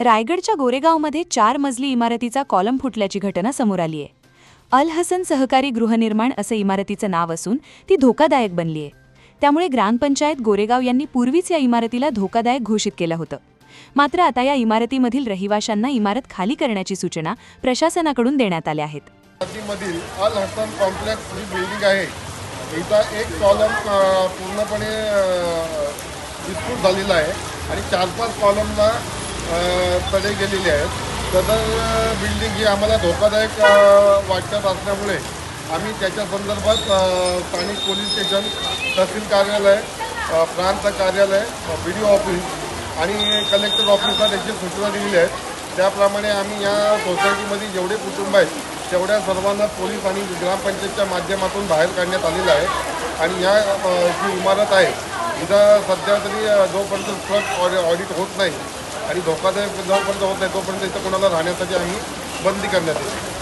रायगडच्या गोरेगावमध्ये 4 मजली इमारतीचा कॉलम फुटल्याची घटना समोर आली आहे। अल हसन सहकारी गृहनिर्माण असं इमारतीचं नाव असून ती धोकादायक बनली आहे। त्यामुळे ग्रामपंचायत गोरेगाव यांनी पूर्वीच या इमारतीला धोकादायक घोषित केलं होतं। मात्र आता या इमारतीमधील रहिवाशांना इमारत खाली करण्याची सूचना प्रशासनाकडून देण्यात आल्या आहेत। मधील अल हसन कॉम्प्लेक्स ही बिल्डिंग आहे। इथं एक कॉलम पूर्णपणे विस्फोट झालेला आहे आणि 4-5 कॉलमला तडे गेलेले आहेत। सदर बिल्डिंग ही आम्हाला धोकादायक वाटत असल्यामुळे आम्ही त्याच्या संदर्भात स्थानिक पोलीस स्टेशन, तहसील कार्यालय, प्रांत कार्यालय, BDO ऑफिस आणि कलेक्टर ऑफिसला देखील सूचना दिलेल्या आहेत। त्याप्रमाणे आम्ही या सोसायटीमध्ये जेवढे कुटुंब आहेत तेवढ्या सर्वांना पोलीस आणि ग्रामपंचायतच्या माध्यमातून बाहेर काढण्यात आलेलं आहे। आणि या जी इमारत आहे इथं सध्या तरी जोपर्यंत फ्लड ऑडिट होत नाही आणि धोकादायक जोपर्यंत होत नाही तोपर्यंत इथं कोणाला राहण्यासाठी आम्ही बंदी करण्यात येईल।